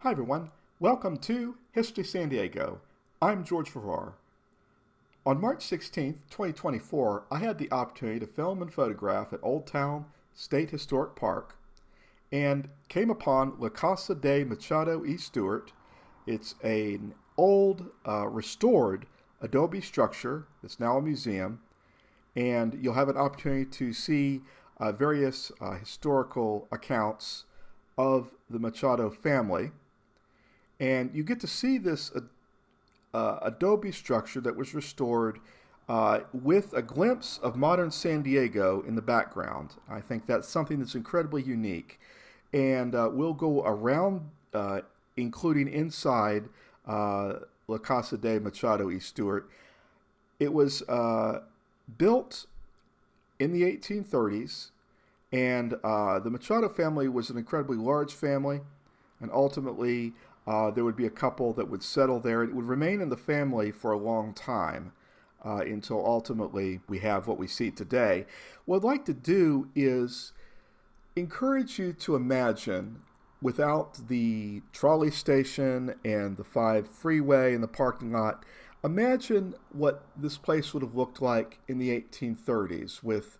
Hi everyone, welcome to History San Diego. I'm George Farrar. On March 16th, 2024, I had the opportunity to film and photograph at Old Town State Historic Park and came upon La Casa de Machado y Stewart. It's an old, restored adobe structure that's now a museum, and you'll have an opportunity to see various historical accounts of the Machado family. And you get to see this adobe structure that was restored with a glimpse of modern San Diego in the background. I think that's something that's incredibly unique. And we'll go around, including inside La Casa de Machado y Stewart. It was built in the 1830s, and the Machado family was an incredibly large family, and ultimately there would be a couple that would settle there. It would remain in the family for a long time until ultimately we have what we see today. What I'd like to do is encourage you to imagine, without the trolley station and the 5 freeway and the parking lot, imagine what this place would have looked like in the 1830s with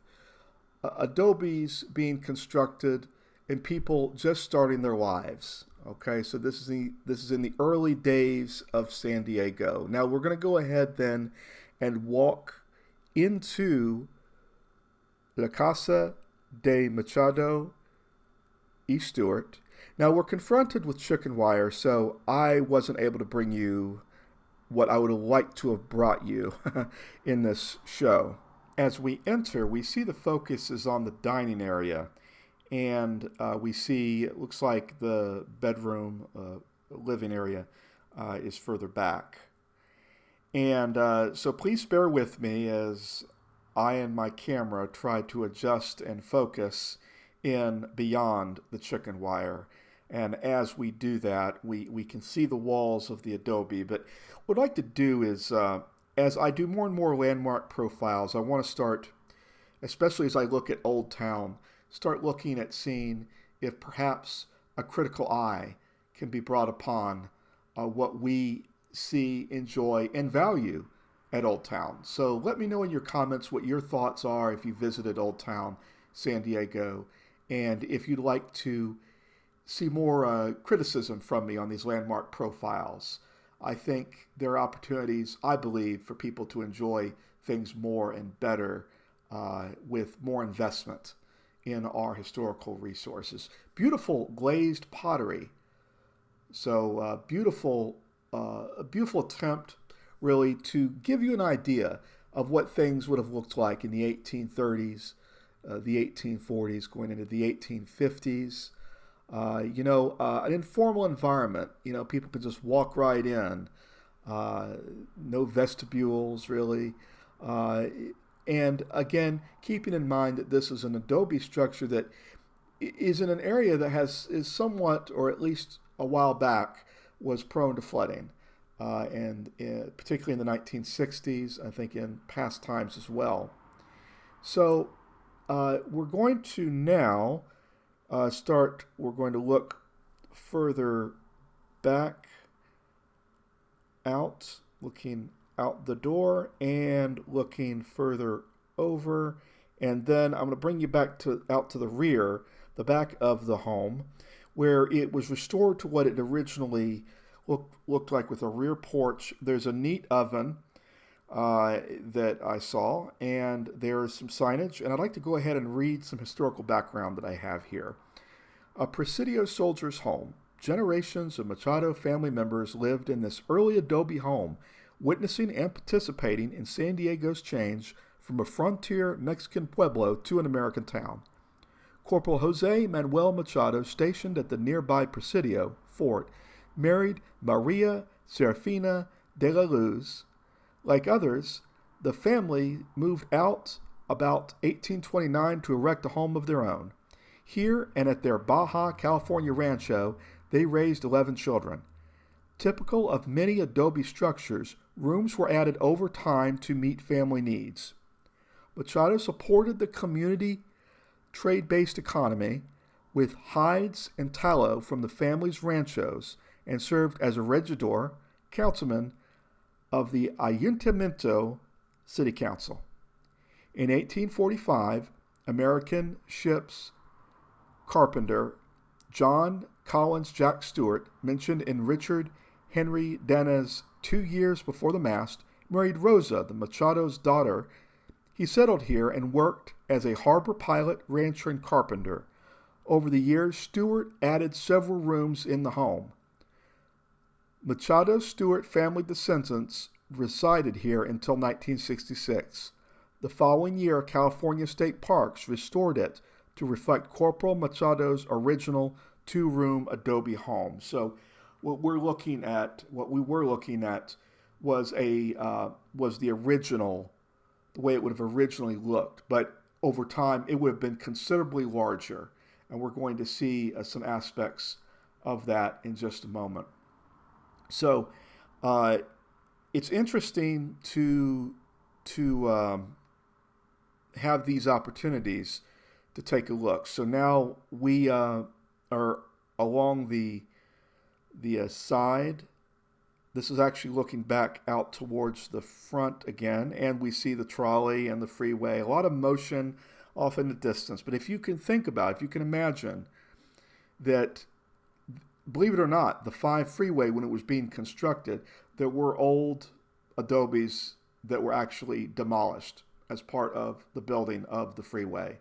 adobes being constructed and people just starting their lives. Okay, so this is in the early days of San Diego. Now we're going to go ahead then and walk into La Casa de Machado y Stewart. Now we're confronted with chicken wire, so I wasn't able to bring you what I would have liked to have brought you in this show. As we enter, we see the focus is on the dining area. And we see, it looks like the bedroom, living area is further back. And so please bear with me as I and my camera try to adjust and focus in beyond the chicken wire. And as we do that, we can see the walls of the adobe. But what I'd like to do is, as I do more and more landmark profiles, I want to start, especially as I look at Old Town, start looking at seeing if perhaps a critical eye can be brought upon what we see, enjoy, and value at Old Town. So let me know in your comments what your thoughts are if you visited Old Town San Diego, and if you'd like to see more criticism from me on these landmark profiles. I think there are opportunities, I believe, for people to enjoy things more and better with more investment in our historical resources. Beautiful glazed pottery. So a beautiful attempt really to give you an idea of what things would have looked like in the 1830s, the 1840s, going into the 1850s. An informal environment. People could just walk right in. No vestibules really. And again, keeping in mind that this is an adobe structure that is in an area that is somewhat, or at least a while back, was prone to flooding, and particularly in the 1960s, I think in past times as well. So we're going to now we're going to look further back out, looking out the door and looking further over, and then I'm going to bring you back out to the rear, the back of the home, where it was restored to what it originally looked like, with a rear porch. There's a neat oven that I saw, and there's some signage, and I'd like to go ahead and read some historical background that I have here. A Presidio soldier's home. Generations of Machado family members lived in this early adobe home, witnessing and participating in San Diego's change from a frontier Mexican pueblo to an American town. Corporal Jose Manuel Machado, stationed at the nearby Presidio fort, married Maria Serafina de la Luz. Like others, the family moved out about 1829 to erect a home of their own. Here and at their Baja California rancho, they raised 11 children. Typical of many adobe structures, rooms were added over time to meet family needs. Machado supported the community trade-based economy with hides and tallow from the family's ranchos and served as a regidor, councilman of the Ayuntamiento City Council. In 1845, American ship's carpenter John Collins Jack Stewart, mentioned in Richard Henry Dana's 2 Years Before the Mast, married Rosa, the Machado's daughter. He settled here and worked as a harbor pilot, rancher, and carpenter. Over the years, Stewart added several rooms in the home. Machado Stewart family descendants resided here until 1966. The following year, California State Parks restored it to reflect Corporal Machado's original 2-room adobe home. So what we were looking at was the original, the way it would have originally looked. But over time, it would have been considerably larger. And we're going to see some aspects of that in just a moment. So it's interesting to have these opportunities to take a look. So now we are along the side. This is actually looking back out towards the front again, and we see the trolley and the freeway. A lot of motion off in the distance. But if you can think about it, if you can imagine that, believe it or not, the 5 freeway, when it was being constructed, there were old adobes that were actually demolished as part of the building of the freeway.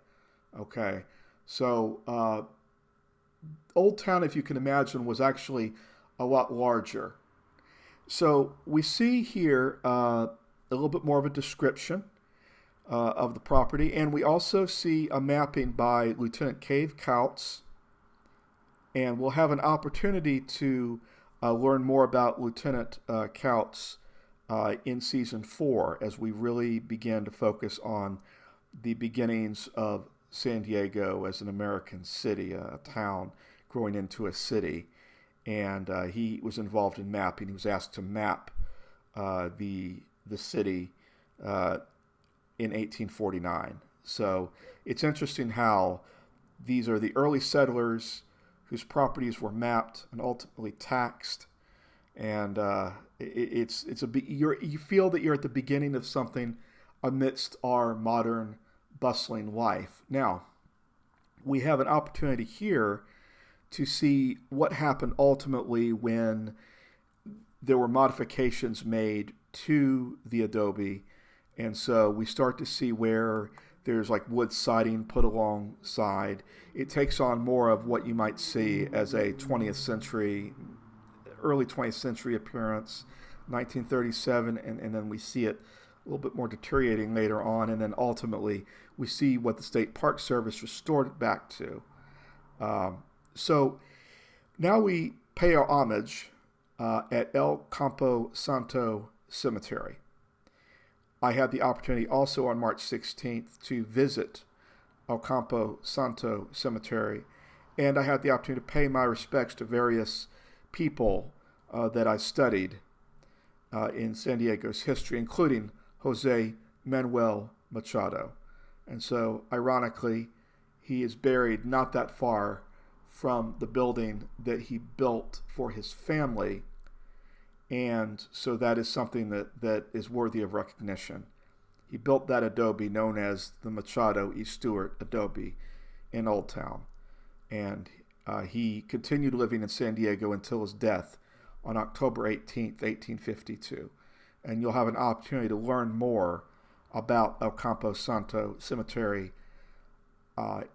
Okay, so Old Town, if you can imagine, was actually a lot larger. So we see here a little bit more of a description of the property, and we also see a mapping by Lieutenant Cave Couts, and we'll have an opportunity to learn more about Lieutenant Couts in Season 4 as we really begin to focus on the beginnings of San Diego as an American city, a town growing into a city. And he was involved in mapping. He was asked to map the city in 1849. So it's interesting how these are the early settlers whose properties were mapped and ultimately taxed. And you feel that you're at the beginning of something amidst our modern bustling life. Now, we have an opportunity here to see what happened ultimately when there were modifications made to the adobe. And so we start to see where there's like wood siding put alongside. It takes on more of what you might see as a 20th century, early 20th century appearance, 1937, and then we see it a little bit more deteriorating later on, and then ultimately we see what the State Park Service restored it back to. So now we pay our homage at El Campo Santo Cemetery. I had the opportunity also on March 16th to visit El Campo Santo Cemetery, and I had the opportunity to pay my respects to various people that I studied in San Diego's history, including Jose Manuel Machado. And so, ironically, he is buried not that far from the building that he built for his family. And so that is something that is worthy of recognition. He built that adobe known as the Machado y Stewart adobe in Old Town. And he continued living in San Diego until his death on October 18th, 1852. And you'll have an opportunity to learn more about El Campo Santo Cemetery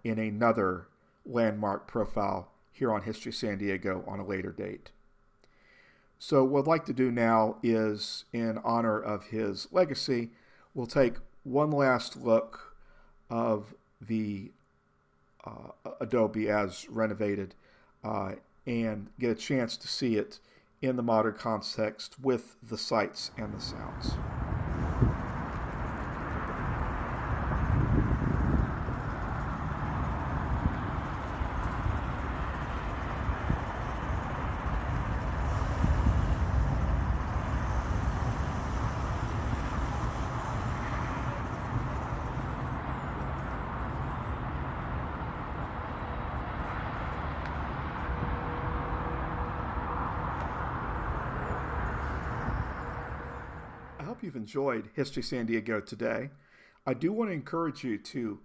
in another landmark profile here on History San Diego on a later date. So what I'd like to do now is, in honor of his legacy, we'll take one last look of the adobe as renovated and get a chance to see it in the modern context with the sights and the sounds. hope you've enjoyed History San Diego today. I do want to encourage you to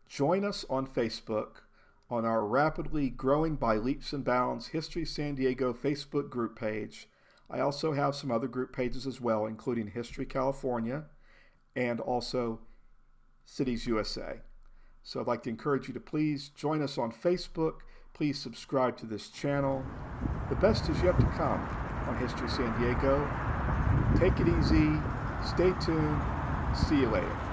join us on Facebook on our rapidly growing by leaps and bounds History San Diego Facebook group page. I also have some other group pages as well, including History California and also Cities USA. So I'd like to encourage you to please join us on Facebook. Please subscribe to this channel. The best is yet to come on History San Diego. Take it easy. Stay tuned. See you later.